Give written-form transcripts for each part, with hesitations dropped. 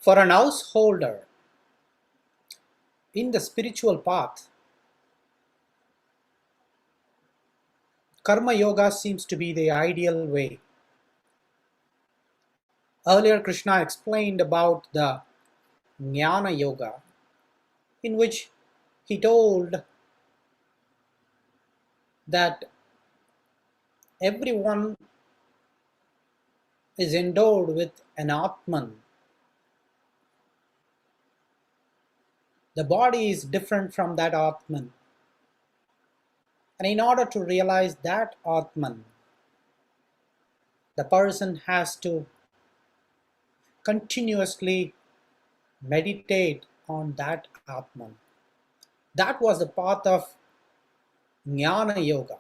For an householder in the spiritual path, karma yoga seems to be the ideal way. Earlier, Krishna explained about the jnana yoga, in which he told that everyone is endowed with an Atman. The body is different from that Atman. And in order to realize that Atman, the person has to continuously meditate on that Atman. That was the path of Jnana Yoga,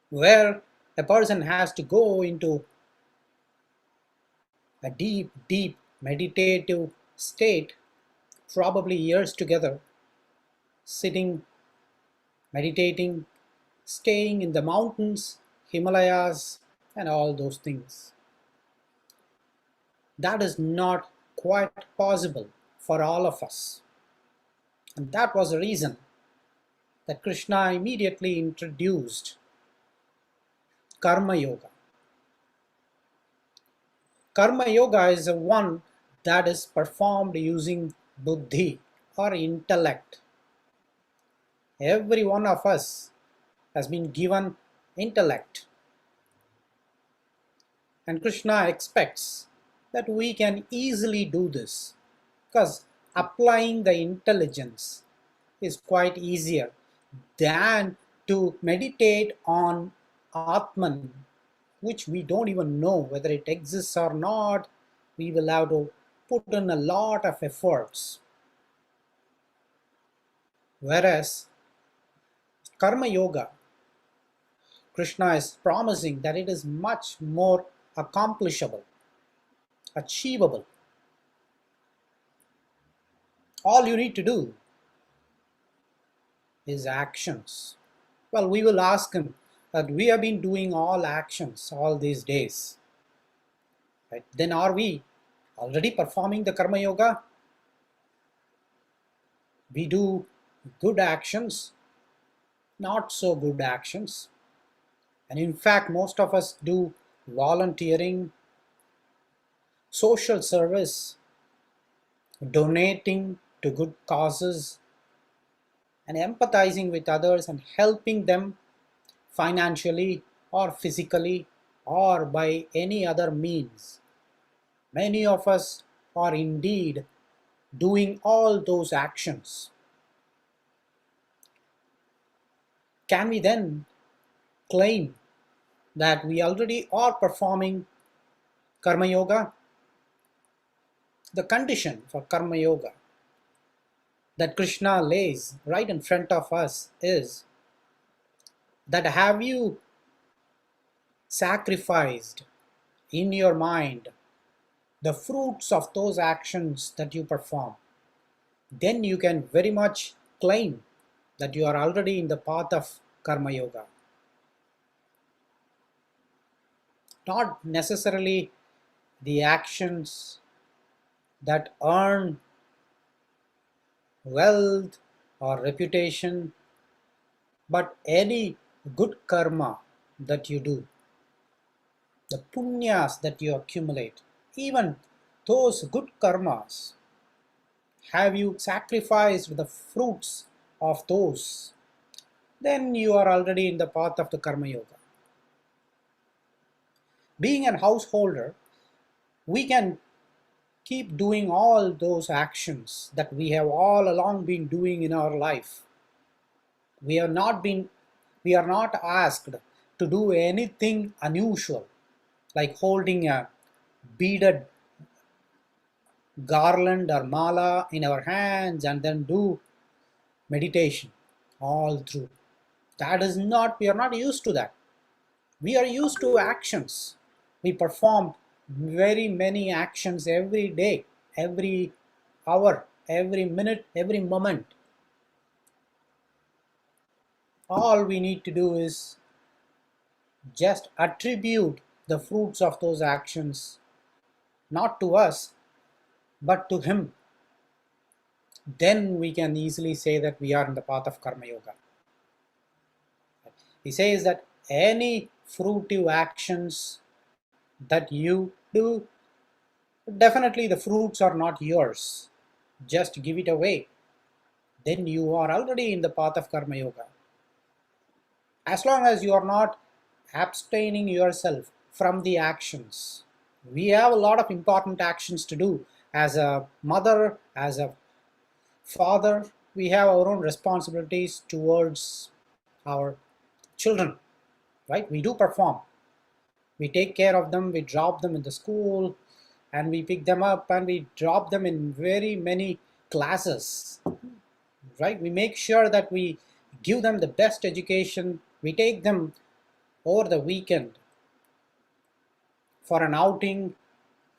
where a person has to go into a deep, deep meditative state, probably years together, sitting, meditating, staying in the mountains, Himalayas, and all those things. That is not quite possible for all of us. And that was the reason that Krishna immediately introduced Karma Yoga. Karma Yoga is the one that is performed using buddhi or intellect. Every one of us has been given intellect. And Krishna expects that we can easily do this because applying the intelligence is quite easier than to meditate on Atman, which we don't even know whether it exists or not. We will have to put in a lot of efforts. Whereas Karma Yoga, Krishna is promising that it is much more accomplishable, achievable. All you need to do is actions. Well, we will ask him that we have been doing all actions all these days. Right? Then are we already performing the Karma Yoga? We do good actions, not so good actions. And in fact, most of us do volunteering, social service, donating to good causes, and empathizing with others and helping them financially or physically or by any other means. Many of us are indeed doing all those actions. Can we then claim that we already are performing Karma Yoga? The condition for Karma Yoga that Krishna lays right in front of us is that have you sacrificed in your mind the fruits of those actions that you perform? Then you can very much claim that you are already in the path of Karma Yoga. Not necessarily the actions that earn wealth or reputation, but any good karma that you do, the punyas that you accumulate, even those good karmas, have you sacrificed the fruits of those, then you are already in the path of the Karma Yoga. Being a householder, we can keep doing all those actions that we have all along been doing in our life. We are not asked to do anything unusual, like holding a beaded garland or mala in our hands and then do meditation all through. That is not, we are not used to that. We are used to actions. We perform very many actions every day, every hour, every minute, every moment. All we need to do is just attribute the fruits of those actions not to us, but to Him, then we can easily say that we are in the path of Karma Yoga. He says that any fruitive actions that you do, definitely the fruits are not yours. Just give it away. Then you are already in the path of Karma Yoga. As long as you are not abstaining yourself from the actions. We have a lot of important actions to do. As a mother, as a father, we have our own responsibilities towards our children, right? We do perform. We take care of them, we drop them in the school, and we pick them up and we drop them in very many classes, right? We make sure that we give them the best education. We take them over the weekend for an outing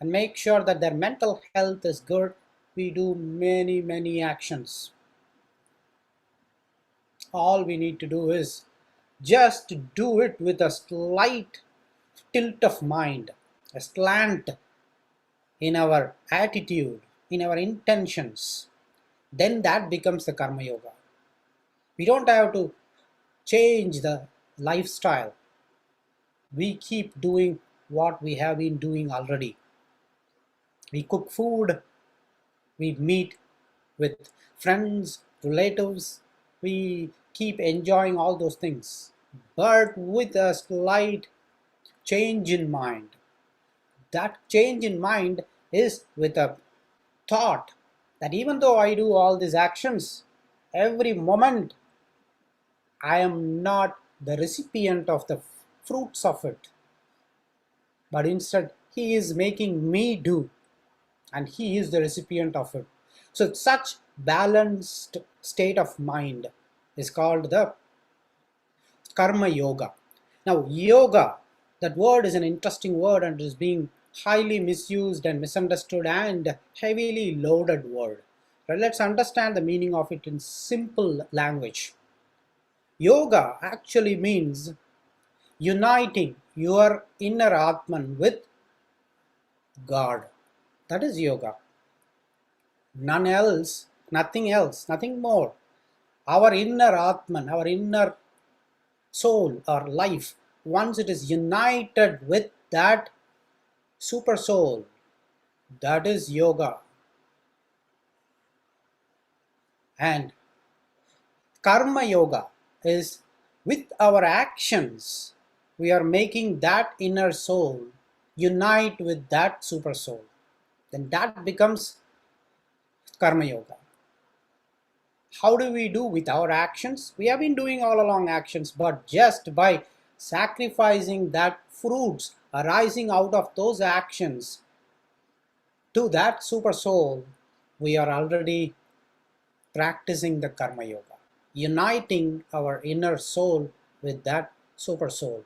and make sure that their mental health is good. We do many actions. All we need to do is just do it with a slight tilt of mind, a slant in our attitude, in our intentions. Then that becomes the Karma Yoga. We don't have to change the lifestyle. We keep doing what we have been doing already. We cook food, we meet with friends, relatives, we keep enjoying all those things, but with a slight change in mind. That change in mind is with a thought that even though I do all these actions, every moment I am not the recipient of the fruits of it, but instead He is making me do, and He is the recipient of it. So such balanced state of mind is called the Karma Yoga. Now yoga, that word is an interesting word and is being highly misused and misunderstood and heavily loaded word. Right, let's understand the meaning of it in simple language. Yoga actually means uniting your inner Atman with God. That is yoga. None else, nothing more. Our inner Atman, our inner soul or life, once it is united with that super soul, that is yoga. And Karma Yoga is with our actions, we are making that inner soul unite with that super soul. Then that becomes Karma Yoga. How do we do with our actions? We have been doing all along actions, but just by sacrificing that fruits arising out of those actions to that super soul, we are already practicing the Karma Yoga, uniting our inner soul with that super soul.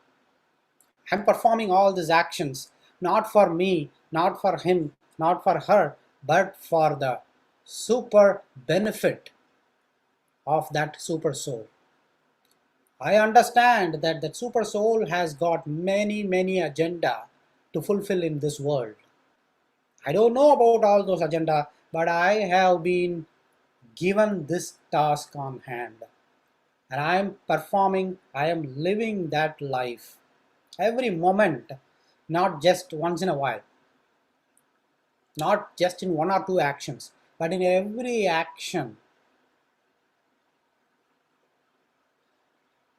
I'm performing all these actions not for me, not for him, not for her, but for the super benefit of that super soul. I understand that the super soul has got many agenda to fulfill in this world. I don't know about all those agenda, but I have been given this task on hand. And I am performing, I am living that life every moment, not just once in a while, not just in one or two actions, but in every action.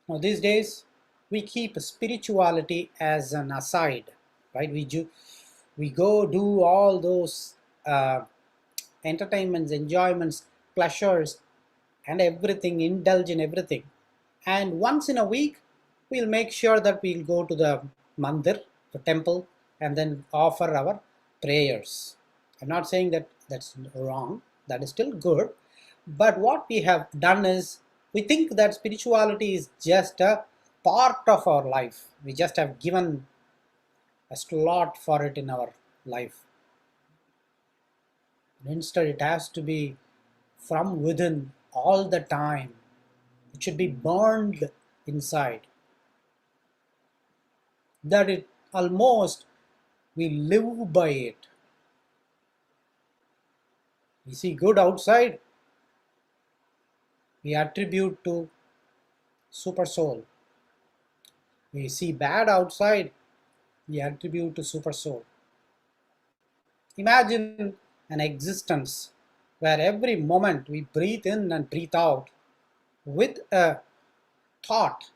Now these days we keep spirituality as an aside, right? We go do all those entertainments, enjoyments, pleasures, and everything, indulge in everything. And once in a week, we'll make sure that we'll go to the mandir, the temple, and then offer our prayers. I'm not saying that that's wrong, that is still good. But what we have done is, we think that spirituality is just a part of our life. We just have given a slot for it in our life. Instead, it has to be from within all the time. It should be burned inside. That it almost we live by it. We see good outside, we attribute to super soul. We see bad outside, we attribute to super soul. Imagine an existence where every moment we breathe in and breathe out with a thought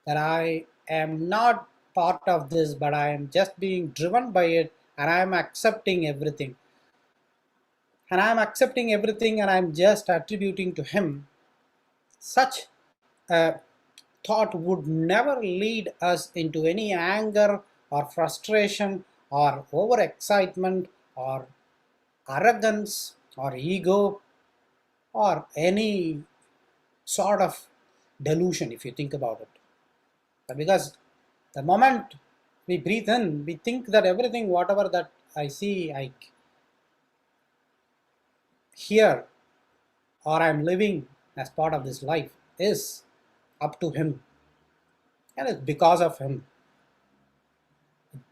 that I am not part of this, but I am just being driven by it, and I am accepting everything. And I am accepting everything and I am just attributing to Him. Such a thought would never lead us into any anger or frustration or overexcitement or arrogance or ego or any sort of delusion, if you think about it. Because the moment we breathe in, we think that everything, whatever that I see, I hear, or I'm living as part of this life is up to Him, and it's because of Him.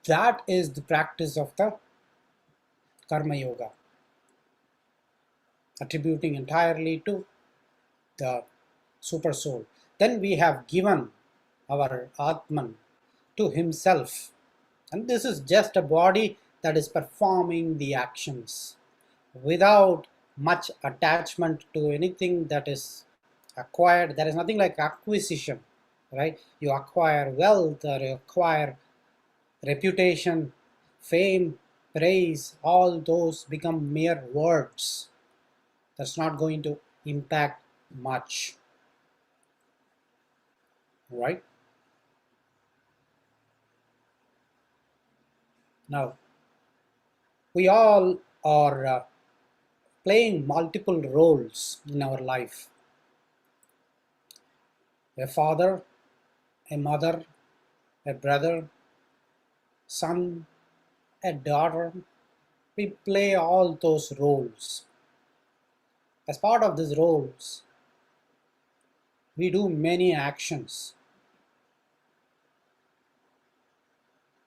That is the practice of the Karma Yoga, attributing entirely to the super soul. Then we have given our Atman to Himself, and this is just a body that is performing the actions without much attachment to anything that is acquired. There is nothing like acquisition, right? You acquire wealth or you acquire reputation, fame, praise, all those become mere words. That's not going to impact much, right? Now, we all are playing multiple roles in our life. A father, a mother, a brother, son, a daughter. We play all those roles. As part of these roles, we do many actions.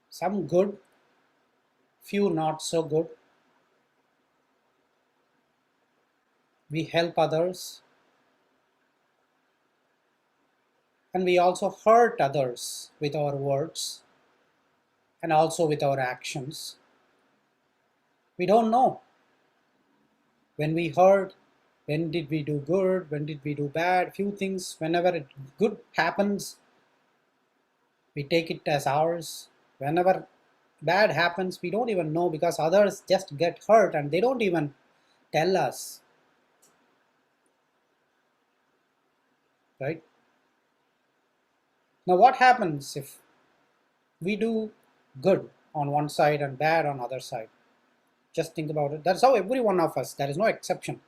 Some good, few not so good. We help others, and we also hurt others with our words and also with our actions. We don't know when we hurt, when did we do good, when did we do bad. Few things, whenever good happens, we take it as ours. Whenever bad happens, we don't even know because others just get hurt and they don't even tell us, right? Now what happens if we do good on one side and bad on other side? Just think about it. That's how every one of us, there is no exception.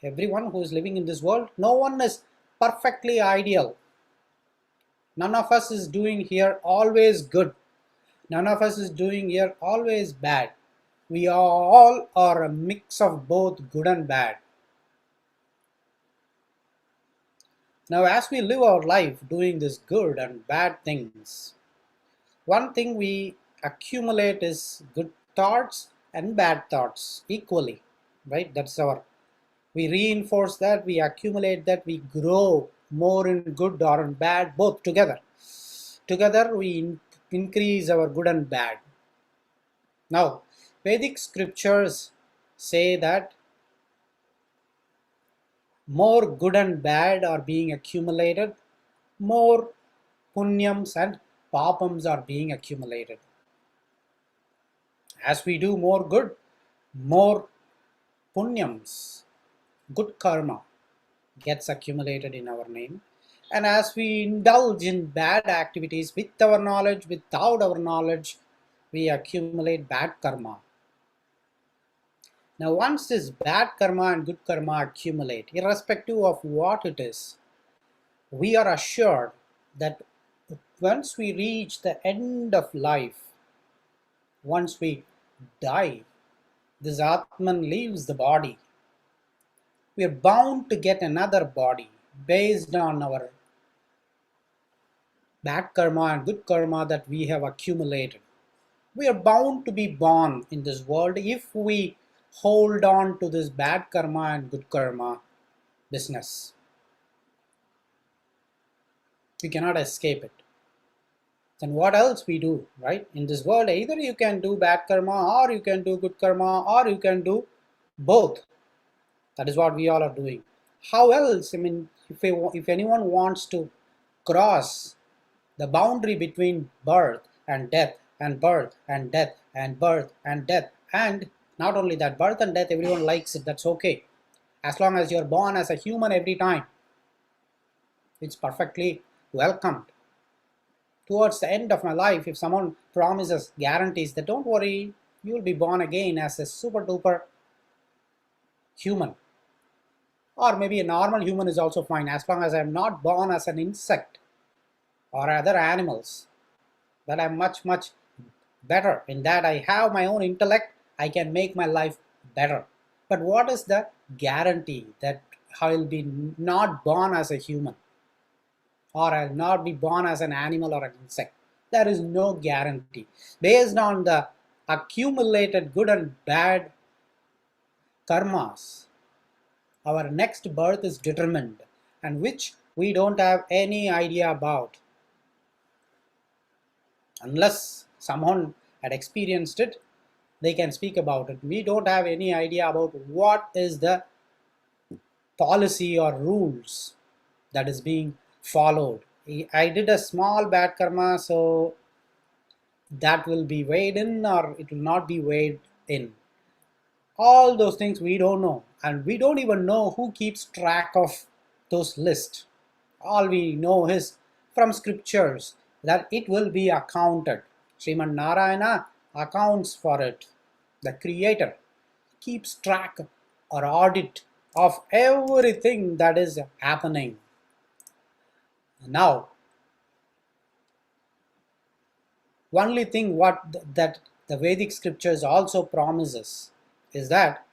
Everyone who is living in this world, no one is perfectly ideal. None of us is doing here always good. None of us is doing here always bad. We all are a mix of both good and bad. Now as we live our life doing this good and bad things, one thing we accumulate is good thoughts and bad thoughts equally, right? That's our, we reinforce that, we accumulate that, we grow more in good or in bad, both together. Together we increase our good and bad. Now, Vedic scriptures say that more good and bad are being accumulated, more punyams and papams are being accumulated. As we do more good, more punyams, good karma gets accumulated in our name. And as we indulge in bad activities with our knowledge, without our knowledge, we accumulate bad karma. Now once this bad karma and good karma accumulate, irrespective of what it is, we are assured that once we reach the end of life, once we die, this Atman leaves the body. We are bound to get another body based on our bad karma and good karma that we have accumulated. We are bound to be born in this world if we hold on to this bad karma and good karma business. You cannot escape it. Then what else we do, right? In this world, either you can do bad karma or you can do good karma or you can do both. That is what we all are doing. How else? I mean, if anyone wants to cross the boundary between birth and death and birth and death and birth and death, and not only that, birth and death, everyone likes it, that's okay. As long as you're born as a human every time, it's perfectly welcomed. Towards the end of my life, if someone promises, guarantees that don't worry, you will be born again as a super duper human, or maybe a normal human is also fine, as long as I'm not born as an insect or other animals, that I'm much better in that I have my own intellect, I can make my life better. But what is the guarantee that I'll be not born as a human, or I'll not be born as an animal or an insect? There is no guarantee. Based on the accumulated good and bad karmas, our next birth is determined, and which we don't have any idea about. Unless someone had experienced it, they can speak about it. We don't have any idea about what is the policy or rules that is being followed. I did a small bad karma, so that will be weighed in or it will not be weighed in. All those things we don't know, and we don't even know who keeps track of those lists. All we know is from scriptures that it will be accounted. Sriman Narayana accounts for it. The creator keeps track or audit of everything that is happening. Now, only thing that the Vedic scriptures also promises is that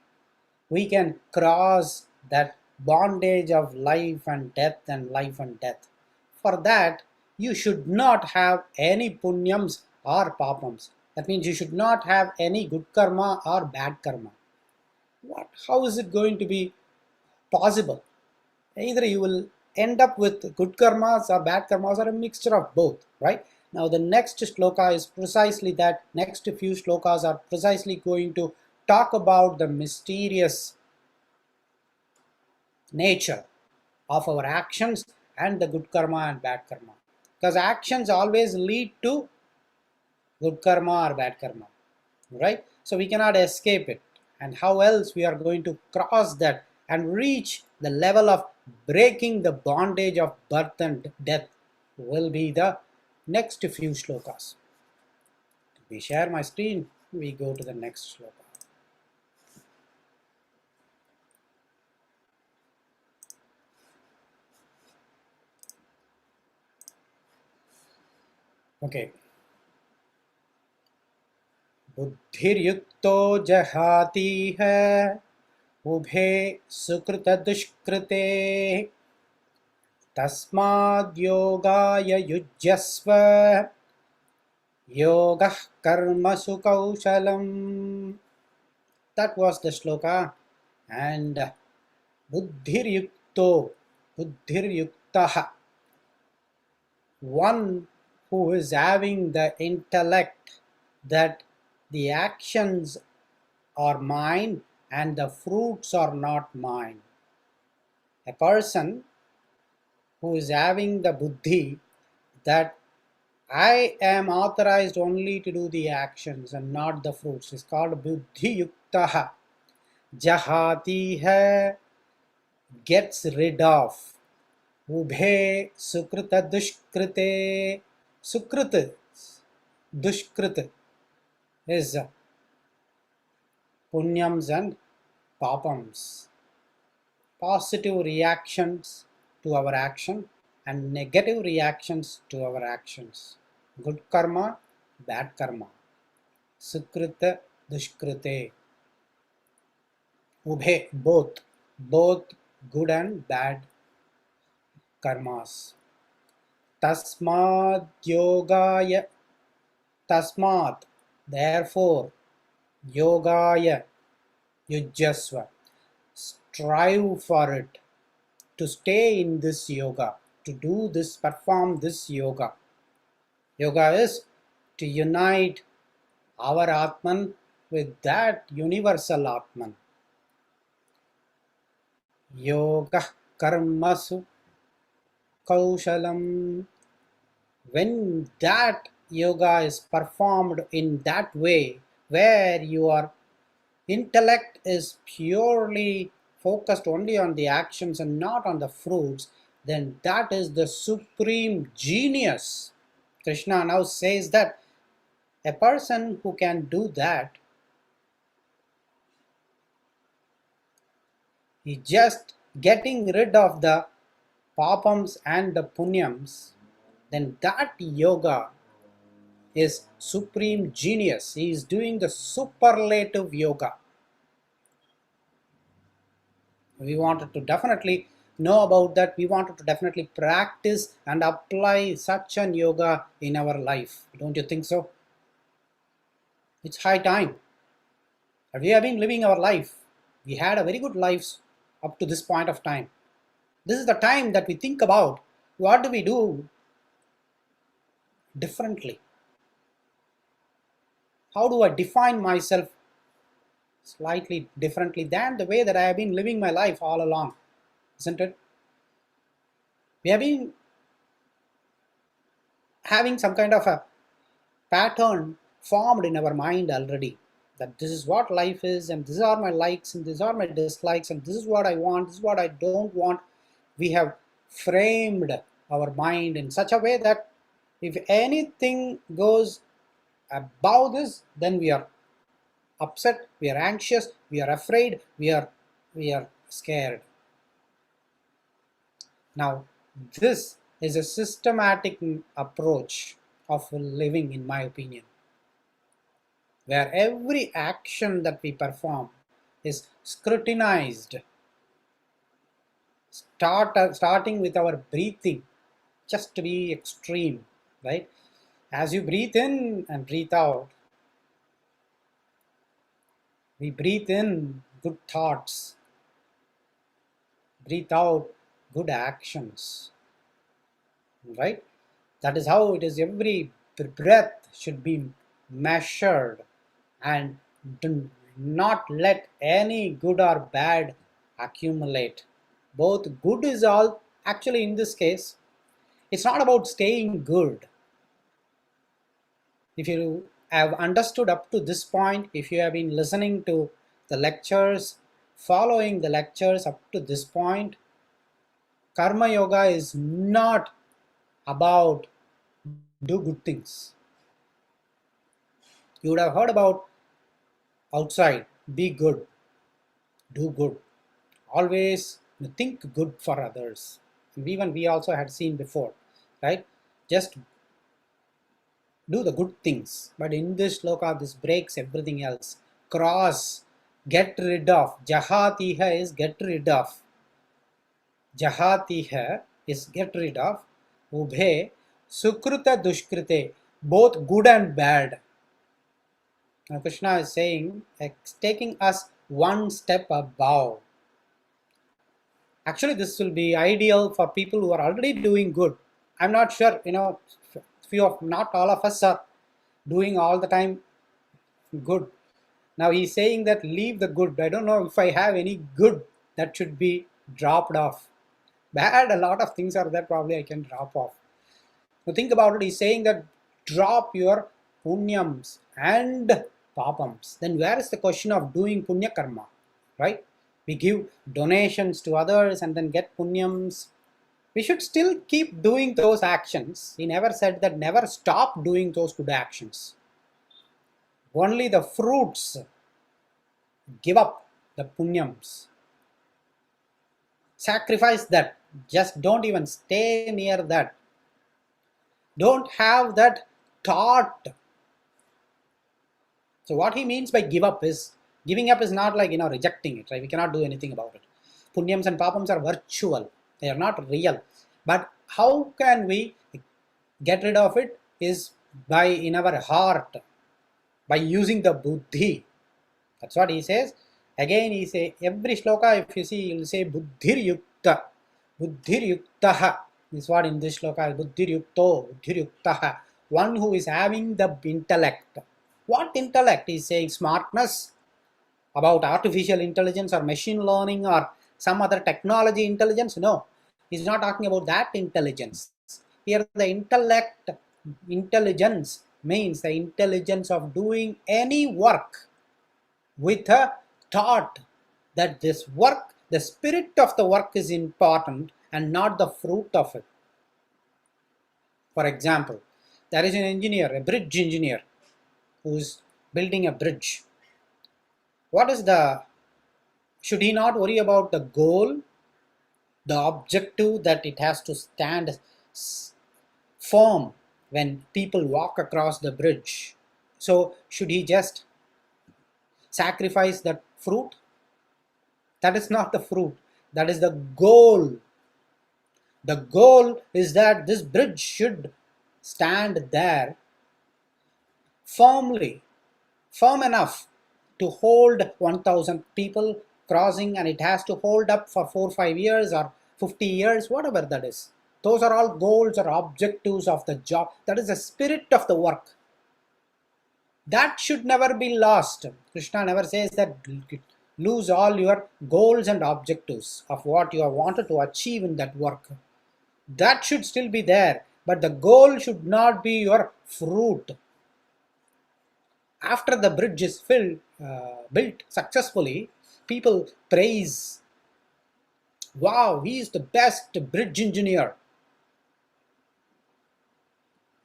we can cross that bondage of life and death and life and death. For that, you should not have any punyams or papams. That means you should not have any good karma or bad karma. How is it going to be possible? Either you will end up with good karmas or bad karmas or a mixture of both, right? Now the next shloka is precisely that. Next few shlokas are precisely going to talk about the mysterious nature of our actions and the good karma and bad karma. Because actions always lead to good karma or bad karma, right? So we cannot escape it. And how else we are going to cross that and reach the level of breaking the bondage of birth and death will be the next few shlokas. We share my screen, we go to the next shloka. Okay. बुद्धिर्युक्तो जहाति है उभे सुकृत दुष्कृते तस्माद् योगाय युज्यस्व योगः कर्मसु कौशलम्. That was the shloka. And buddhiryukto, buddhiryuktaha, one who is having the intellect that the actions are mine and the fruits are not mine. A person who is having the buddhi that I am authorized only to do the actions and not the fruits is called buddhi yuktaha. Jahati hai, gets rid of. Ubhe sukrita dushkrite. Sukrita, dushkrita is punyams and papams. Positive reactions to our action and negative reactions to our actions. Good karma, bad karma. Sukrita, dushkrite. Ubhe, both good and bad karmas. Tasmad yogaya, tasmat, therefore, yogaya, Yujyasva. Strive for it, to stay in this yoga, to do this, perform this yoga. Yoga is to unite our Atman with that universal Atman. Yoga karmasu kaushalam. When that yoga is performed in that way, where your intellect is purely focused only on the actions and not on the fruits, then that is the supreme genius. Krishna now says that a person who can do that, he just getting rid of the papams and the punyams, then that yoga is supreme genius. He is doing the superlative yoga. We wanted to definitely know about that. We wanted to definitely practice and apply such an yoga in our life. Don't you think so? It's high time. We have been living our life. We had a very good lives up to this point of time. This is the time that we think about what do we do differently. How do I define myself slightly differently than the way that I have been living my life all along, isn't it? We have been having some kind of a pattern formed in our mind already, that this is what life is, and these are my likes and these are my dislikes, and this is what I want, this is what I don't want. We have framed our mind in such a way that if anything goes above this, then we are upset, we are anxious, we are afraid, we are scared. Now, this is a systematic approach of living, in my opinion, where every action that we perform is scrutinized, starting with our breathing, just to be extreme, right? As you breathe in and breathe out, we breathe in good thoughts, breathe out good actions, right? That is how it is. Every breath should be measured, and do not let any good or bad accumulate. Both good is all, actually in this case, it's not about staying good. If you have understood up to this point, if you have been listening to the lectures, following the lectures up to this point, karma yoga is not about do good things. You would have heard about outside, be good, do good, always think good for others. Even we also had seen before, right? Just do the good things. But in this shloka, this breaks everything else. Cross, get rid of. Jahatiha is get rid of. Jahatiha is get rid of. Ubhe, sukruta dushkrite, both good and bad. Now Krishna is saying, taking us one step above. Actually, this will be ideal for people who are already doing good. I'm not sure, not all of us are doing all the time good. Now he's saying that leave the good. I don't know if I have any good that should be dropped off. Bad, a lot of things are there, probably I can drop off. So think about it. He's saying that drop your punyams and papams. Then where is the question of doing punya karma, right? We give donations to others and then get punyams. We should still keep doing those actions. He never said that never stop doing those good actions. Only the fruits, give up the punyams. Sacrifice that. Just don't even stay near that. Don't have that thought. So what he means by give up is, giving up is not like, rejecting it, right? We cannot do anything about it. Punyams and papams are virtual. They are not real. But how can we get rid of it is by in our heart, by using the buddhi. That's what he says. Again he say, every shloka if you see, he will say buddhir yukta, buddhir yuktaha. This is what in this shloka is buddhir yukto, buddhir yuktaha. One who is having the intellect. What intellect? He is saying smartness about artificial intelligence or machine learning or some other technology intelligence. No, he's not talking about that intelligence. Here the intelligence means the intelligence of doing any work with a thought that this work, the spirit of the work is important and not the fruit of it. For example, there is an engineer, a bridge engineer, who is building a bridge. What is the, should he not worry about the goal, the objective, that it has to stand firm when people walk across the bridge? So should he just sacrifice that fruit? That is not the fruit, that is the goal. The goal is that this bridge should stand there firmly, firm enough to hold 1000 people crossing, and it has to hold up for 4-5 years or 50 years, whatever that is. Those are all goals or objectives of the job. That is the spirit of the work. That should never be lost. Krishna never says that lose all your goals and objectives of what you have wanted to achieve in that work. That should still be there, but the goal should not be your fruit. After the bridge is built successfully, people praise, wow, he is the best bridge engineer.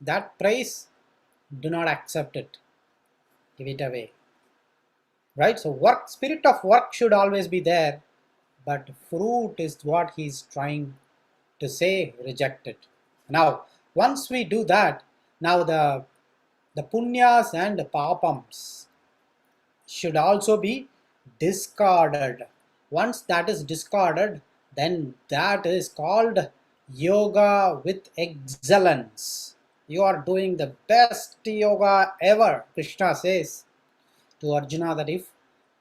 That praise, do not accept it. Give it away. Right? So work, spirit of work should always be there, but fruit is what he is trying to say, reject it. Now, once we do that, now the punyas and papams should also be discarded. Once that is discarded, then that is called yoga with excellence. You are doing the best yoga ever. Krishna says to Arjuna that if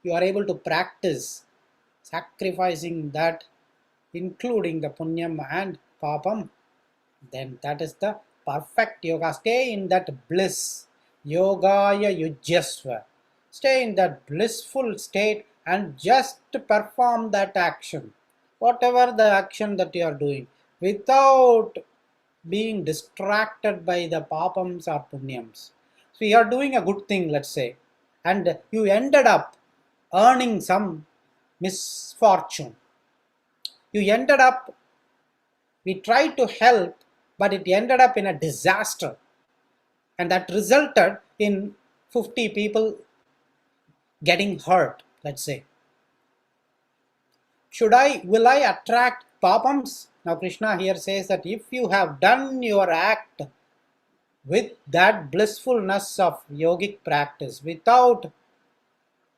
you are able to practice sacrificing that, including the punyam and papam, then that is the perfect yoga. Stay in that bliss. Yogaya yujyasva. Stay in that blissful state and just perform that action. Whatever the action that you are doing, without being distracted by the papams or punyams. So you are doing a good thing, let's say, and you ended up earning some misfortune. You ended up, we tried to help, but it ended up in a disaster, and that resulted in 50 people getting hurt, let's say. Will I attract papams? Now Krishna here says that if you have done your act with that blissfulness of yogic practice without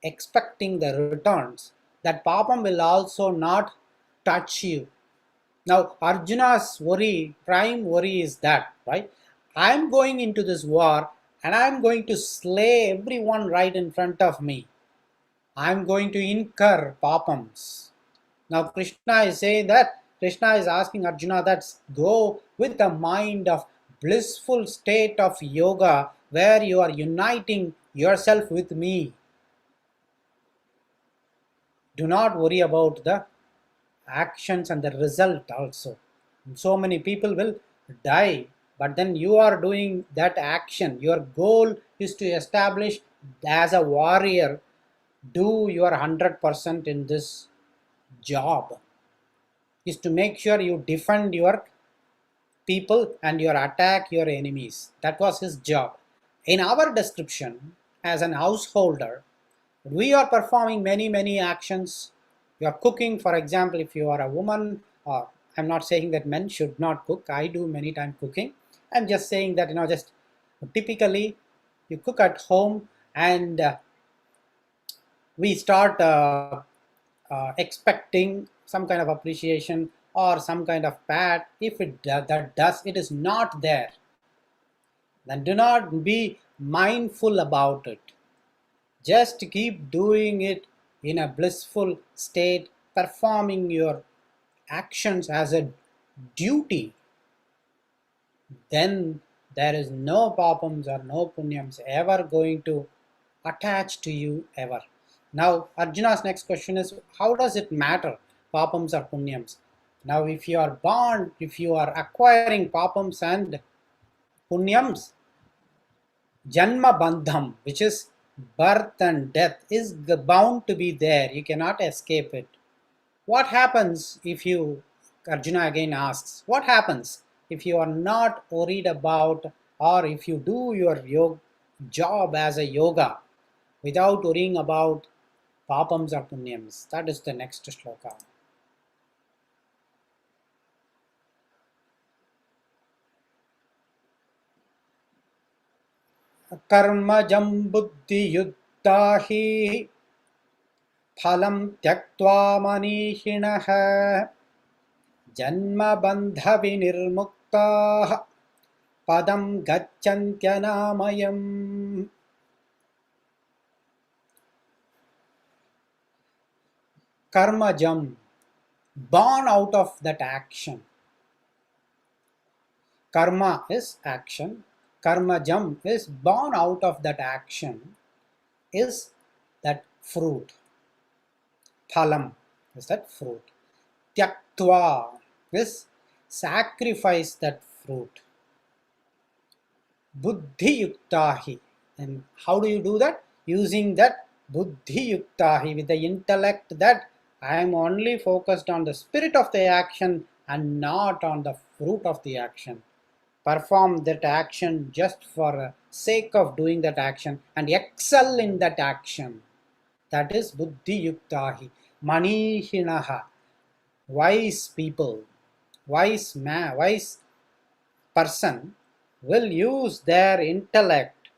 expecting the returns, that papam will also not touch you. Now Arjuna's prime worry is that, right? I am going into this war and I am going to slay everyone right in front of me. I am going to incur papams. Now Krishna is saying that, Krishna is asking Arjuna that go with the mind of blissful state of yoga where you are uniting yourself with me. Do not worry about the actions and the result also. So many people will die, but then you are doing that action. Your goal is to establish as a warrior, do your 100% in this job, is to make sure you defend your people and you attack your enemies. That was his job. In our description, as an householder, we are performing many actions. You are cooking, for example, if you are a woman, or I'm not saying that men should not cook. I do many times cooking. I'm just saying that, just typically you cook at home and we start expecting some kind of appreciation or some kind of pat. If it is not there, then do not be mindful about it. Just keep doing it in a blissful state, performing your actions as a duty, then there is no papams or no punyams ever going to attach to you ever. Now, Arjuna's next question is, how does it matter, papams or punyams? Now, if you are born, if you are acquiring papams and punyams, Janma bandham, which is birth and death, is bound to be there. You cannot escape it. What happens if you, Arjuna again asks, what happens if you are not worried about, or if you do your job as a yoga without worrying about papams or punyams? That is the next shloka. Karmajam buddhi yutta hi phalam tyaktva manishinah janma bandha vinirmuktah padam gacchantyanāmayam. Karmajam, born out of that action. Karma is action. Karmajam is born out of that action, is that fruit. Phalam is that fruit. Tyaktva is sacrifice that fruit. Buddhi yuktahi. And how do you do that? Using that buddhi yuktahi, with the intellect that I am only focused on the spirit of the action and not on the fruit of the action. Perform that action just for the sake of doing that action and excel in that action. That is buddhi yuktahi. Manihinaha, wise people, wise man, wise person will use their intellect,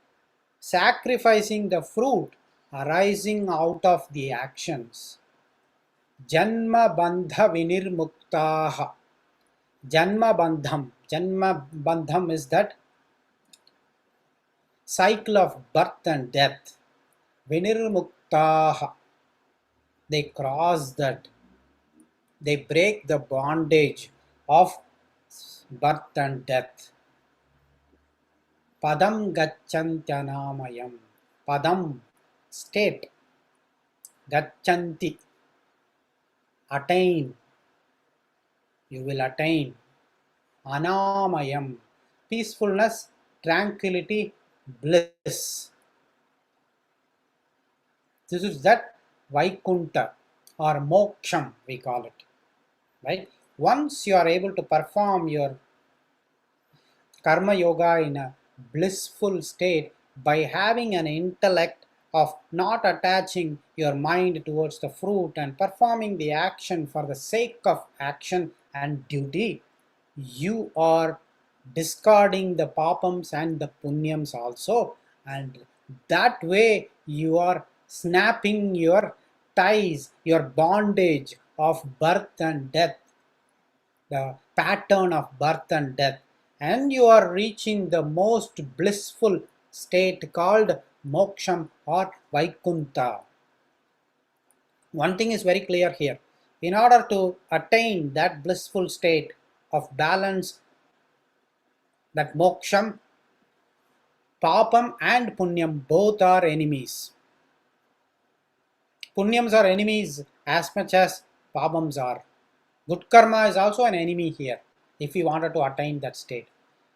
sacrificing the fruit arising out of the actions. Janma bandha vinirmuktaha. Janma bandham is that cycle of birth and death. Vinirmuktaha, they cross that, they break the bondage of birth and death. Padam gacchantyanāmayam. Padam, state. Gacchanti, attain. You will attain. Anamayam, peacefulness, tranquility, bliss. This is that Vaikunta or Moksham, we call it. Right? Once you are able to perform your karma yoga in a blissful state by having an intellect of not attaching your mind towards the fruit and performing the action for the sake of action and duty, you are discarding the papams and the punyams also, and that way you are snapping your ties, your bondage of birth and death, the pattern of birth and death, and you are reaching the most blissful state called moksham or vaikunta. One thing is very clear here. In order to attain that blissful state of balance, that moksham, papam and punyam both are enemies. Punyams are enemies as much as papams are. Good karma is also an enemy here if we wanted to attain that state.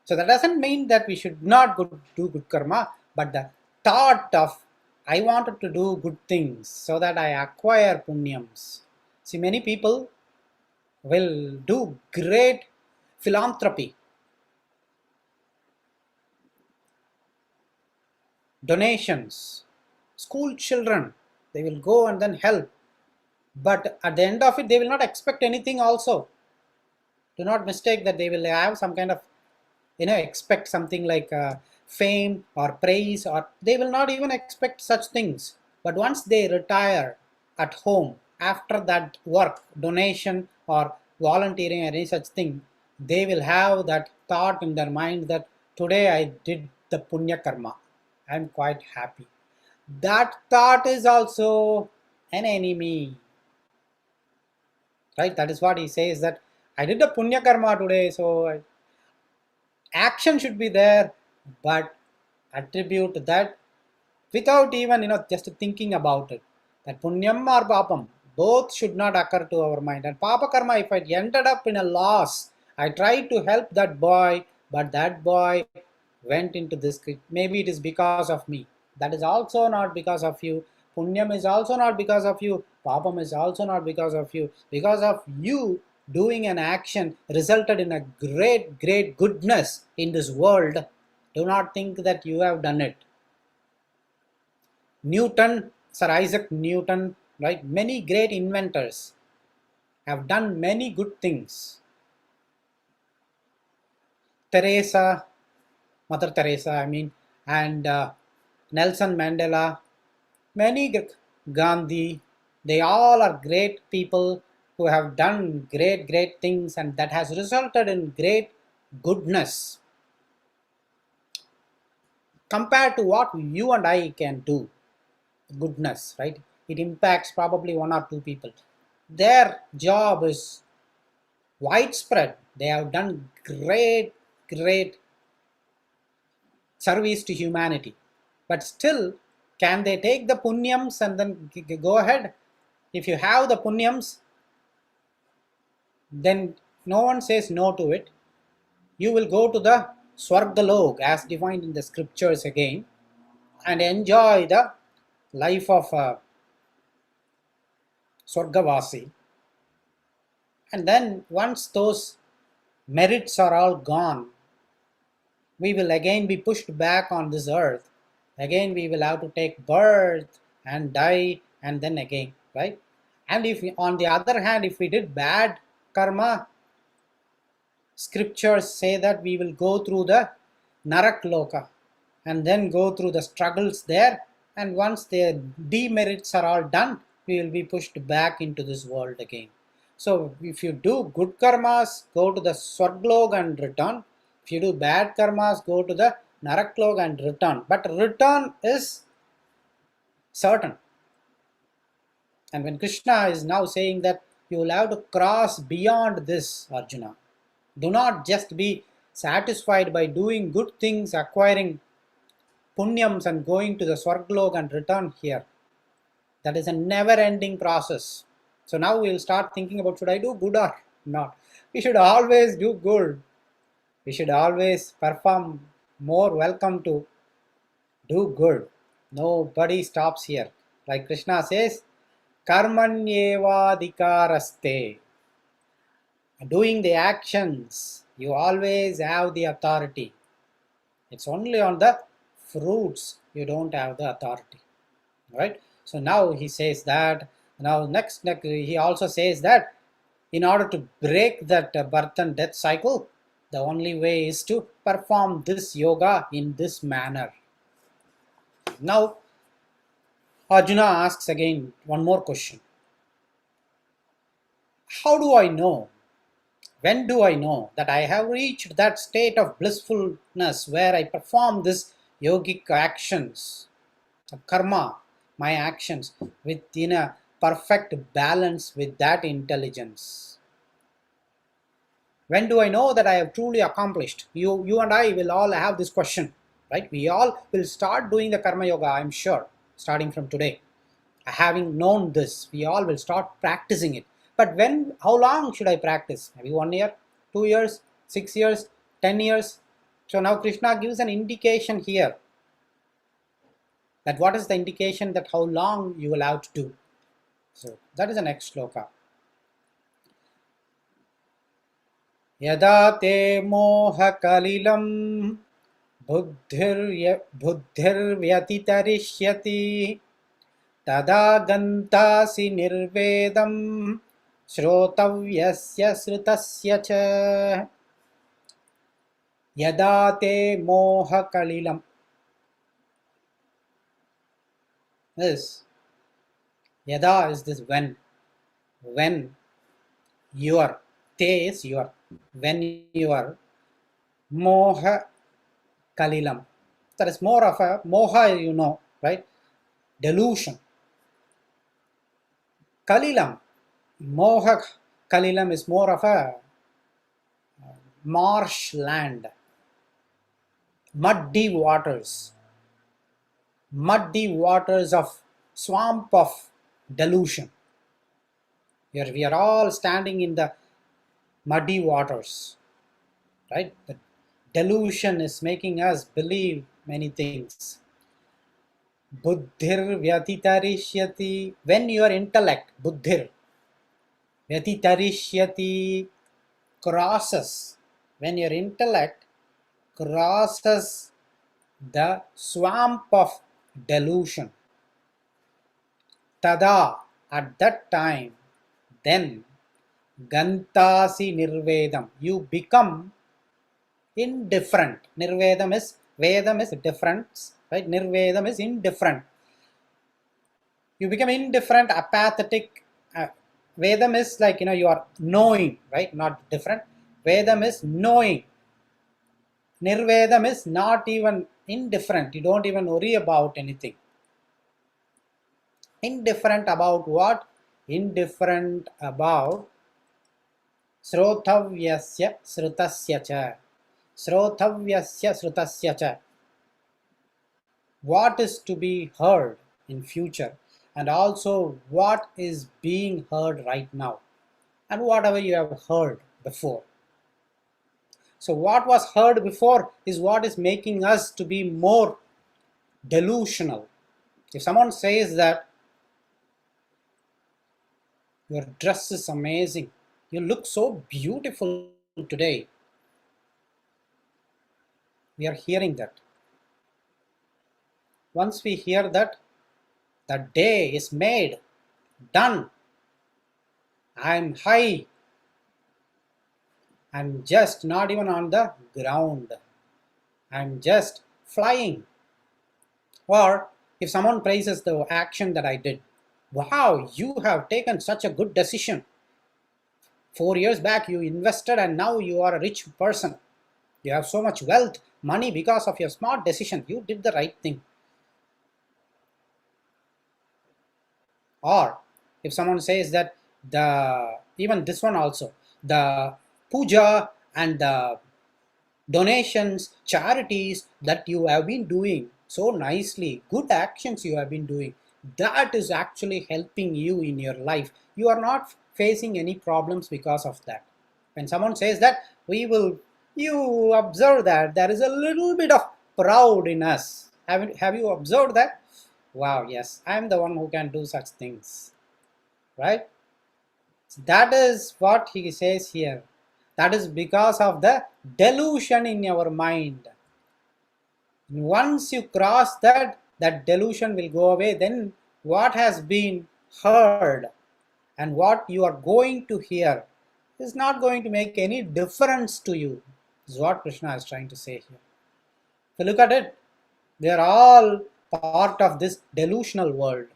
So that doesn't mean that we should not do good karma, but the thought of I wanted to do good things so that I acquire punyams. See, many people will do great philanthropy, donations, school children, they will go and then help. But at the end of it, they will not expect anything also. Do not mistake that they will have some kind of, expect something like fame or praise, or they will not even expect such things. But once they retire at home, after that work, donation or volunteering or any such thing, they will have that thought in their mind that today I did the punya karma. I am quite happy. That thought is also an enemy. Right? That is what he says, that I did a punya karma today, so action should be there, but attribute that without even just thinking about it. That punyam or papam, both should not occur to our mind. And papa karma, if I ended up in a loss, I tried to help that boy, but that boy went into this. Maybe it is because of me. That is also not because of you. Punyam is also not because of you. Papam is also not because of you. Because of you doing an action resulted in a great goodness in this world. Do not think that you have done it. Newton, Sir Isaac Newton, right? Many great inventors have done many good things. Teresa, Mother Teresa, and Nelson Mandela, Gandhi, they all are great people who have done great things, and that has resulted in great goodness compared to what you and I can do. Goodness, right? It impacts probably one or two people. Their job is widespread. They have done great service to humanity. But still, can they take the punyams and then go ahead? If you have the punyams, then no one says no to it. You will go to the Swargalok as defined in the scriptures again and enjoy the life of a Swargavasi. And then once those merits are all gone, we will again be pushed back on this earth. Again we will have to take birth and die and then again, right? And if on the other hand, if we did bad karma, scriptures say that we will go through the Narak Loka and then go through the struggles there, and once the demerits are all done, we will be pushed back into this world again. So if you do good karmas, go to the Swarglok and return. If you do bad karmas, go to the Naraklok and return. But return is certain. And when Krishna is now saying that you will have to cross beyond this, Arjuna, do not just be satisfied by doing good things, acquiring punyams and going to the Swarglok and return here. That is a never-ending process. So now we will start thinking about, should I do good or not? We should always do good. We should always perform more. Welcome to do good. Nobody stops here. Like Krishna says, karmanyevadhikaraste. Doing the actions, you always have the authority. It's only on the fruits you don't have the authority. Right? So now he says that. Now next he also says that in order to break that birth and death cycle, the only way is to perform this yoga in this manner. Now Arjuna asks again one more question. How do I know? When do I know that I have reached that state of blissfulness where I perform this yogic actions, karma, my actions, within a perfect balance with that intelligence? When do I know that I have truly accomplished? You and I will all have this question, right? We all will start doing the karma yoga, I'm sure, starting from today. Having known this, we all will start practicing it. But how long should I practice? Maybe 1 year, 2 years, 6 years, 10 years. So now Krishna gives an indication here. That what is the indication that how long you will have to do. So that is the next shloka. Yada te moha kalilam buddhir vyatitarishyati tada gantasi nirvedam shrotavyasya srutasya cha. Yada te moha kalilam. This yada is this when your, te is your, when your moha kalilam, that is more of a moha, right, delusion. Kalilam, Moha Kalilam is more of a marsh land, muddy waters of swamp of delusion. Here we are all standing in the muddy waters, right? The delusion is making us believe many things. Buddhir vyatitarishyati, when your intellect, buddhir, vyatitarishyati, crosses, when your intellect crosses the swamp of delusion, tada, at that time, then gantasi nirvedam, you become indifferent. Nirvedam is, vedam is difference, right? Nirvedam is indifferent. You become indifferent, apathetic. Vedam is like, you are knowing, right? Not different. Vedam is knowing. Nirvedam is not even indifferent. You don't even worry about anything. Indifferent about what? Indifferent about srotavyasya srutasya cha. Srotavyasya srutasya cha. What is to be heard in future, and also what is being heard right now, and whatever you have heard before. So what was heard before is what is making us to be more delusional. If someone says that your dress is amazing, you look so beautiful today, we are hearing that. Once we hear that, the day is made, done, I'm high, I'm just not even on the ground, I'm just flying. Or if someone praises the action that I did, wow, you have taken such a good decision. 4 years back you invested and now you are a rich person. You have so much wealth, money because of your smart decision. You did the right thing. Or if someone says that even this one also, the puja and the donations, charities that you have been doing so nicely, good actions you have been doing, that is actually helping you in your life. You are not facing any problems because of that. When someone says that, you observe that there is a little bit of proud in us. Have you observed that? Wow, yes, I am the one who can do such things, right? That is what he says here. That is because of the delusion in your mind. Once you cross that delusion will go away. Then what has been heard and what you are going to hear is not going to make any difference to you, is what Krishna is trying to say here. If you look at it, we are all part of this delusional world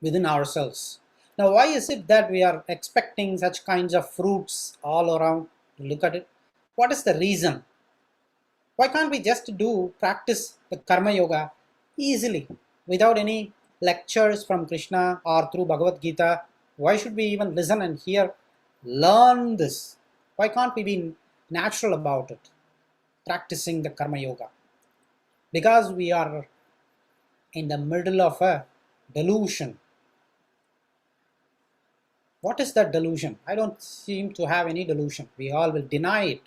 within ourselves. Now, why is it that we are expecting such kinds of fruits all around? Look at it. What is the reason? Why can't we just practice the karma yoga easily without any lectures from Krishna or through Bhagavad Gita? Why should we even listen and hear, learn this? Why can't we be natural about it, practicing the karma yoga? Because we are in the middle of a delusion. What is that delusion? I don't seem to have any delusion. We all will deny it.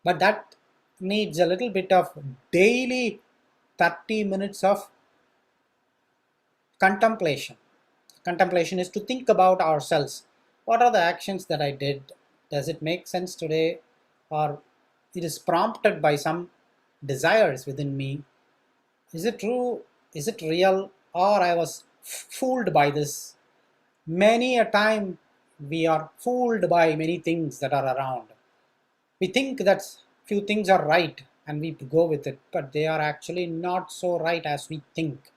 But that needs a little bit of daily 30 minutes of contemplation. Contemplation is to think about ourselves. What are the actions that I did? Does it make sense today? Or it is prompted by some desires within me? Is it true? Is it real? Or I was fooled by this? Many a time we are fooled by many things that are around. We think that few things are right and we go with it, but they are actually not so right as we think.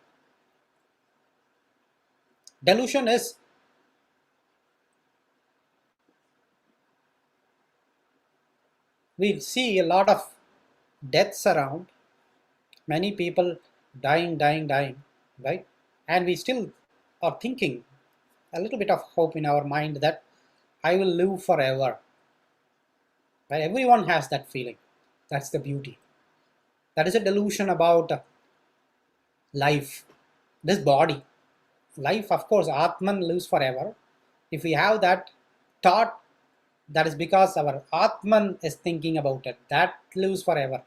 Delusion is we see a lot of deaths around, many people dying, right? and we still are thinking a little bit of hope in our mind that I will live forever. Right? Everyone has that feeling. That's the beauty. That is a delusion about life, this body. Life, of course, Atman lives forever. If we have that thought, that is because our Atman is thinking about it. That lives forever.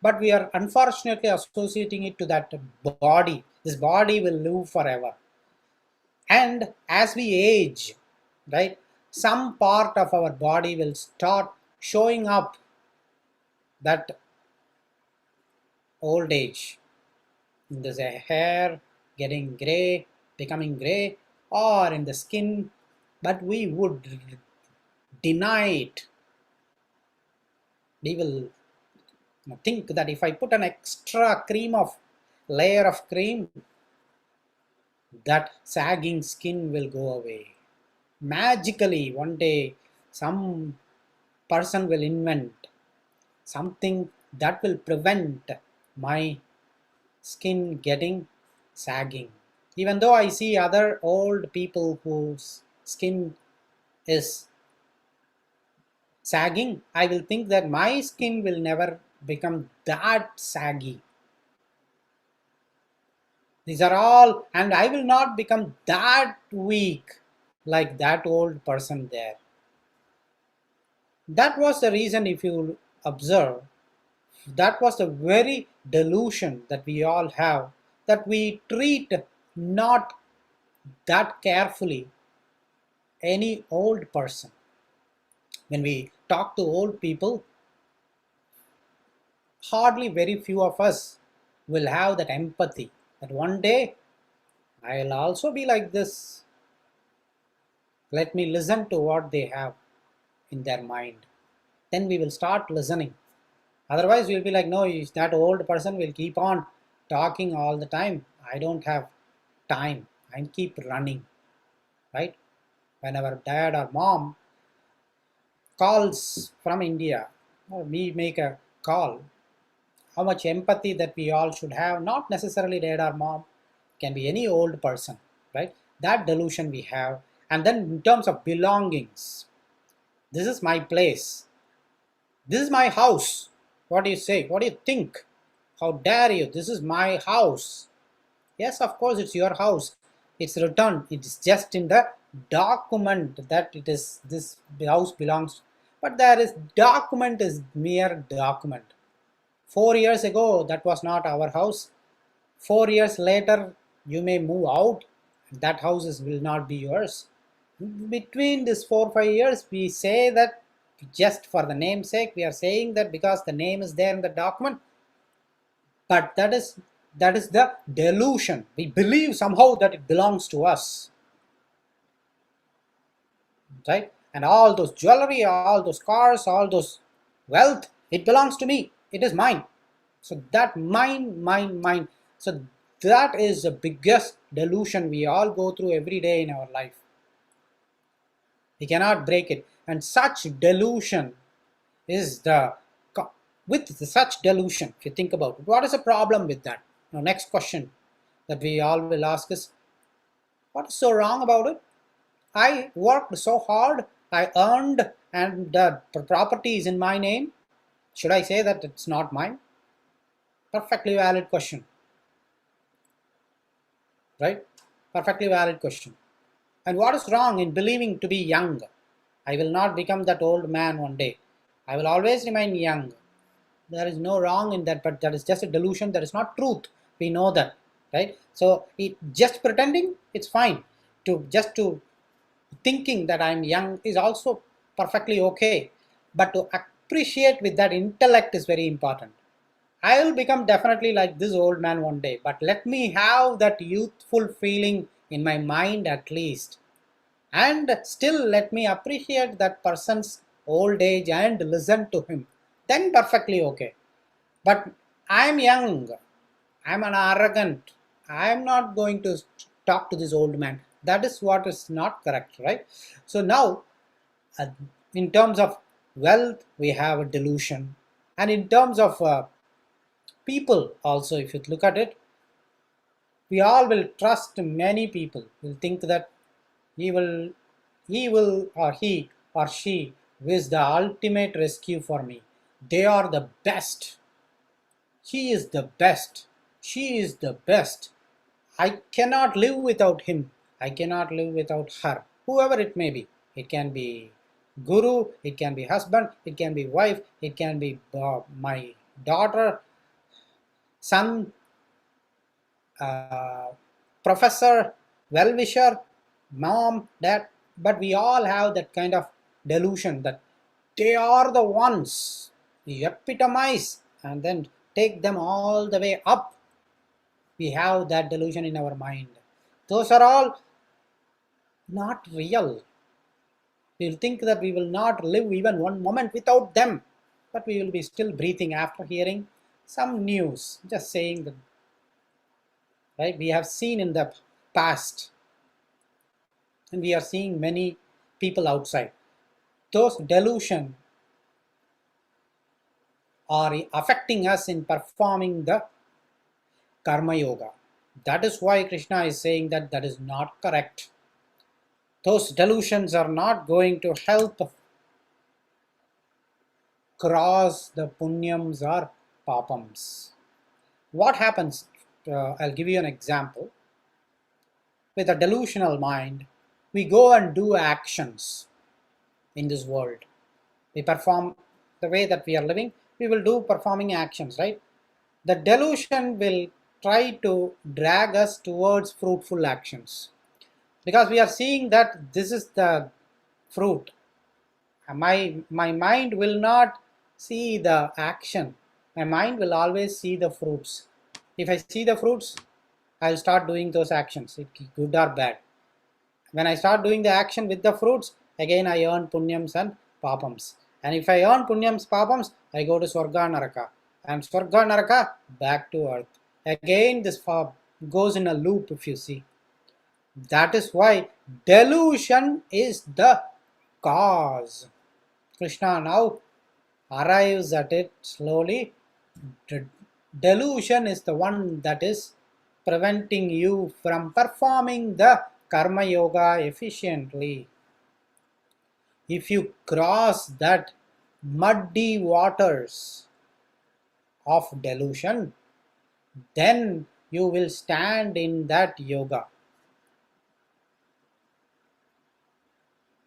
But we are unfortunately associating it to that body. This body will live forever. And as we age, right, some part of our body will start showing up that old age. There's a hair getting gray, becoming gray, or in the skin, but we would deny it. We will think that if I put an extra cream of layer of cream, that sagging skin will go away. Magically, one day, some person will invent something that will prevent my skin getting sagging. Even though I see other old people whose skin is sagging, I will think that my skin will never become that saggy. These are all, and I will not become that weak like that old person there. That was the reason, if you observe, that was the very delusion that we all have, that we treat not that carefully any old person. When we talk to old people, hardly very few of us will have that empathy that one day I'll also be like this. Let me listen to what they have in their mind. Then we will start listening. Otherwise, we'll be like, no, that old person will keep on talking all the time. I don't have time. I keep running, right? When our dad or mom calls from India, or we make a call, how much empathy that we all should have, not necessarily dad or mom, can be any old person, right? That delusion we have. And then in terms of belongings, this is my place, this is my house. What do you say? What do you think? How dare you? This is my house. Yes, of course it's your house. It's written, it's just in the document that it is, this house belongs. But there is, document is mere document. 4 years ago, that was not our house. 4 years later, you may move out. That house will not be yours. Between this 4 or 5 years, we say that just for the namesake, we are saying that because the name is there in the document. But that is the delusion. We believe somehow that it belongs to us, right? And all those jewelry, all those cars, all those wealth, it belongs to me. It is mine. So that mine. So that is the biggest delusion we all go through every day in our life. We cannot break it. And such delusion is the, with such delusion, if you think about it, what is the problem with that? Now, next question that we all will ask is, what is so wrong about it? I worked so hard, I earned, and the property is in my name. Should I say that it's not mine? Perfectly valid question, right? Perfectly valid question. And what is wrong in believing to be young? I will not become that old man one day. I will always remain young. There is no wrong in that, but that is just a delusion. That is not truth. We know that, right? So it just pretending, it's fine. To thinking that I'm young is also perfectly okay. But to appreciate with that intellect is very important. I will become definitely like this old man one day, but let me have that youthful feeling in my mind at least. And still let me appreciate that person's old age and listen to him. Then perfectly okay. But I'm young, I'm an arrogant, I'm not going to talk to this old man. That is what is not correct, right? So now, uh, in terms of wealth, we have a delusion. And in terms of people also, if you look at it, We all will trust many people. Will think that he will, he or she is the ultimate rescue for me. They are the best. He is the best. She is the best. I cannot live without him. I cannot live without her. Whoever it may be. It can be guru, it can be husband, it can be wife, it can be my daughter, son, uh, professor, well-wisher, mom, dad. But we all have that kind of delusion that they are the ones. We epitomize and then take them all the way up. We have that delusion in our mind. Those are all not real. We will think that we will not live even one moment without them, but we will be still breathing after hearing some news, just saying that, right? We have seen in the past, and we are seeing many people outside. Those delusion are affecting us in performing the karma yoga. That is why Krishna is saying that that is not correct. Those delusions are not going to help cross the punyams or papams. What happens? I'll give you an example. With a delusional mind, we go and do actions in this world. We perform the way that we are living, we will do performing actions, right? The delusion will try to drag us towards fruitful actions because we are seeing that this is the fruit. My mind will not see the action. My mind will always see the fruits. If I see the fruits, I'll start doing those actions, good or bad. When I start doing the action with the fruits, again I earn punyams and papams. And if I earn punyams, papams, I go to Swarga Naraka. And Swarga Naraka, back to earth. Again this goes in a loop, if you see. That is why delusion is the cause. Krishna now arrives at it slowly. The delusion is the one that is preventing you from performing the karma yoga efficiently. If you cross that muddy waters of delusion, then you will stand in that yoga.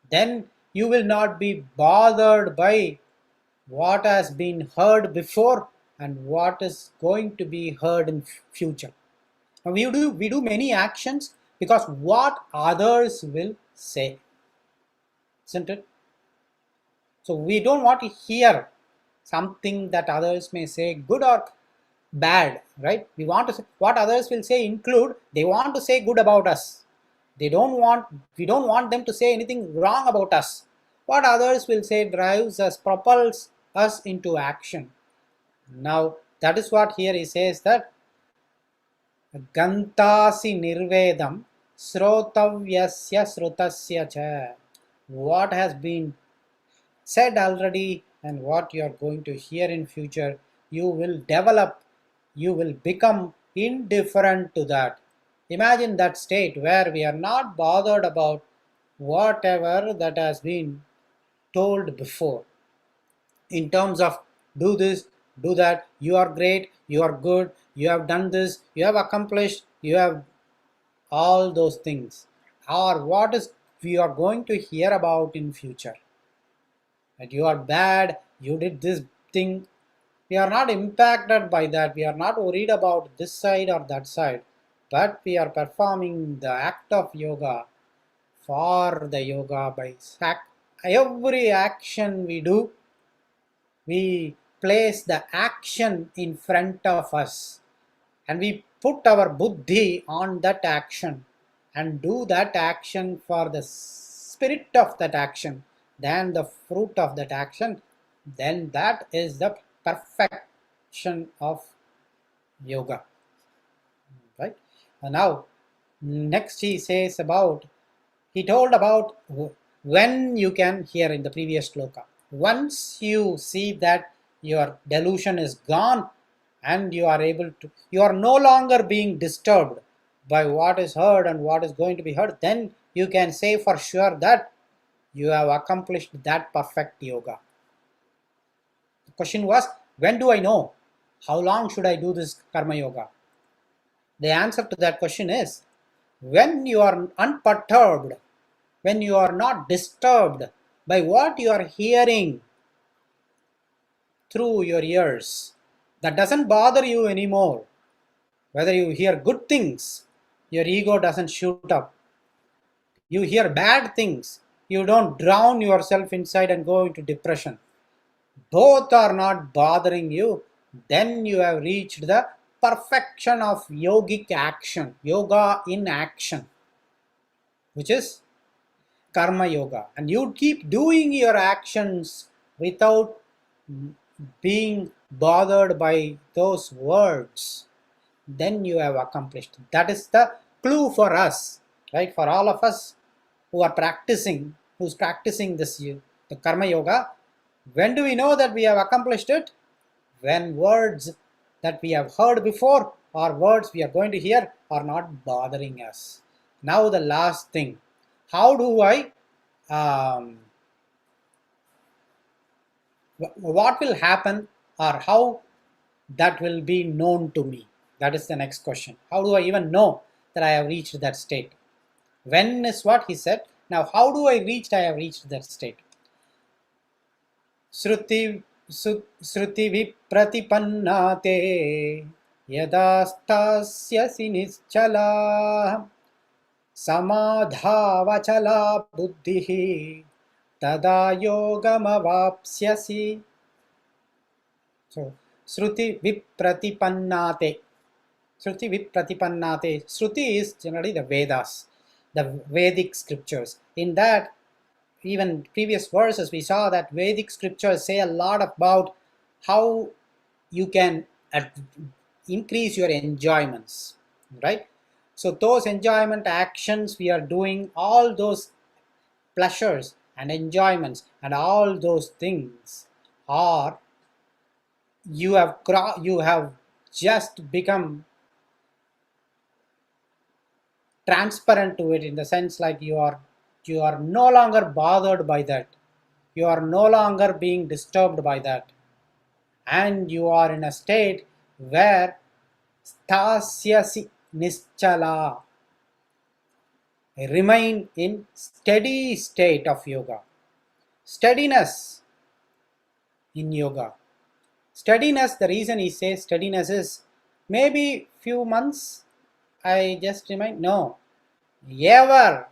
Then you will not be bothered by what has been heard before and what is going to be heard in future. Now we do many actions because what others will say, isn't it? So we don't want to hear something that others may say, good or bad, right? We want to say what others will say include, they want to say good about us. We don't want them to say anything wrong about us. What others will say drives us, propels us into action. Now that is what here he says, that Gantasi nirvedam srotavyasya srutasya cha. What has been said already and what you are going to hear in future, you will develop, you will become indifferent to that. Imagine that state where we are not bothered about whatever that has been told before. In terms of do this, do that, you are great, you are good, you have done this, you have accomplished, you have all those things. Or what is we are going to hear about in future. That you are bad, you did this thing. We are not impacted by that. We are not worried about this side or that side. But we are performing the act of yoga for the yoga by every action we do, we place the action in front of us and we put our buddhi on that action and do that action for the spirit of that action, then the fruit of that action, then that is the perfection of yoga, right? And now next he says about, he told about when you can hear in the previous shloka. Once you see that your delusion is gone and you are able to, you are no longer being disturbed by what is heard and what is going to be heard, then you can say for sure that you have accomplished that perfect yoga. The question was, when do I know? How long should I do this karma yoga? The answer to that question is, when you are unperturbed, when you are not disturbed by what you are hearing through your ears, that doesn't bother you anymore. Whether you hear good things, your ego doesn't shoot up. You hear bad things, you don't drown yourself inside and go into depression. Both are not bothering you, then you have reached the perfection of yogic action, yoga in action, which is karma yoga. And you keep doing your actions without being bothered by those words, then you have accomplished. That is the clue for us, right? For all of us who are practicing, who's practicing this, the karma yoga. When do we know that we have accomplished it? When words that we have heard before or words we are going to hear are not bothering us. Now the last thing, how do I what will happen, or how that will be known to me? That is the next question. How do I even know that I have reached that state? When is what he said. Now how do I reach I have reached that state? Shruti vipratipanna yada stasyasi nischala samadhavachala buddhihi tada yogamavapsyasi. So, Shruti Vipratipannate. Shruti Vipratipannate. Shruti is generally the Vedas, the Vedic scriptures. In that, even previous verses, we saw that Vedic scriptures say a lot about how you can increase your enjoyments, right? So those enjoyment actions we are doing, all those pleasures and enjoyments and all those things are, you have just become transparent to it, in the sense like you are no longer bothered by that, you are no longer being disturbed by that, and you are in a state where stasyasi nischala, remain in steady state of yoga. Steadiness in yoga. Steadiness, the reason he says steadiness is maybe few months I just remain. No, ever.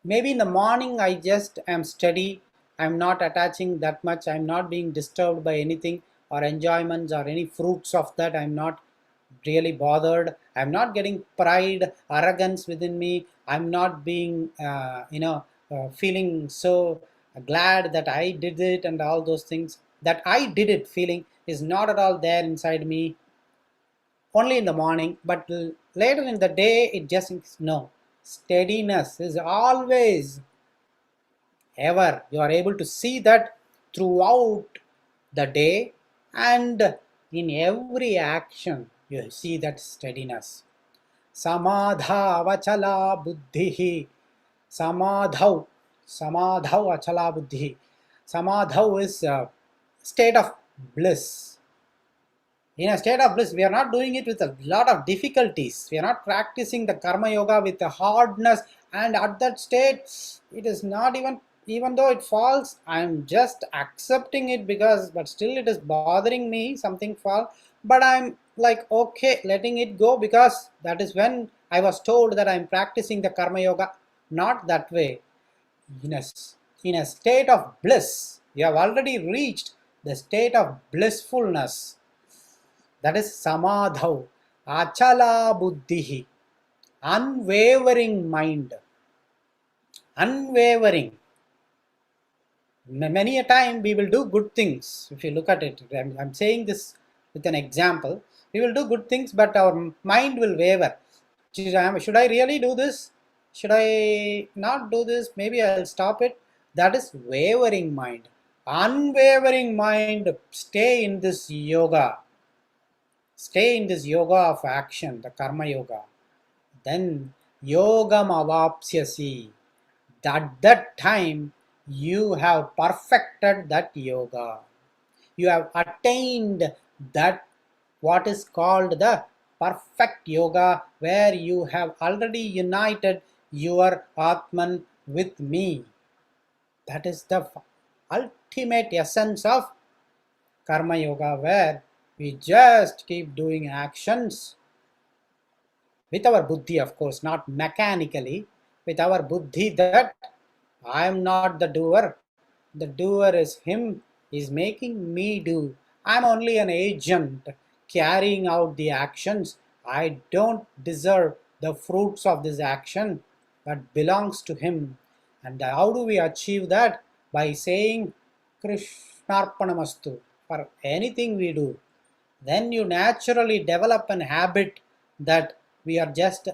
Maybe in the morning I just am steady. I'm not attaching that much. I'm not being disturbed by anything or enjoyments or any fruits of that. I'm not really bothered. I'm not getting pride, arrogance within me. I'm not being, feeling so glad that I did it and all those things. That I did it feeling is not at all there inside me. Only in the morning, but later in the day it just no. Steadiness is always, ever. You are able to see that throughout the day, and in every action you see that steadiness. Samadhav achala buddhihi. Samadhav. Samadhav achala buddhihi. Samadhav is a state of bliss. In a state of bliss, we are not doing it with a lot of difficulties. We are not practicing the karma yoga with a hardness, and at that state, it is not even though it falls, I am just accepting it but still it is bothering me, something fall, but I'm like, okay, letting it go, because that is when I was told that I am practicing the karma yoga. Not that way. In a state of bliss, you have already reached the state of blissfulness. That is samadhav, achala buddhihi, unwavering mind, unwavering. Many a time we will do good things. If you look at it, I'm saying this with an example. We will do good things, but our mind will waver. Should I really do this? Should I not do this? Maybe I'll stop it. That is wavering mind. Unwavering mind, stay in this yoga. Stay in this yoga of action, the karma yoga. then yogam avapsyasi. At that time you have perfected that yoga. You have attained that what is called the perfect yoga, where you have already united your Atman with me. That is the ultimate essence of Karma Yoga, where we just keep doing actions with our buddhi, of course, not mechanically, with our buddhi that I am not the doer. The doer is him, is making me do. I'm only an agent carrying out the actions. I don't deserve the fruits of this action, but belongs to him. And how do we achieve that? By saying Krishnarpanamastu for anything we do. Then you naturally develop an habit that we are just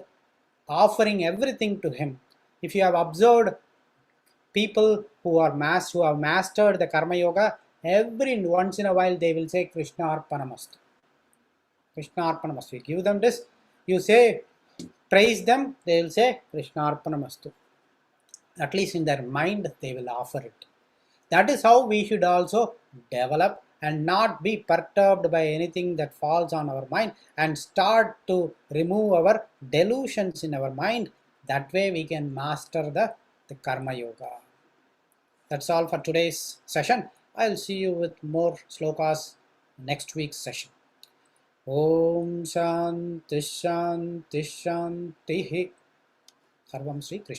offering everything to him. If you have observed people who have mastered the karma yoga, every once in a while they will say Krishna Arpanamastu. Krishna Arpanamastu. You give them this, you say, praise them, they will say Krishna Arpanamastu. At least in their mind they will offer it. That is how we should also develop and not be perturbed by anything that falls on our mind, and start to remove our delusions in our mind. That way we can master the karma yoga. That's all for today's session. I'll see you with more slokas next week's session. Om Shanti Shanti Shanti. Sarvam Sri Krishna.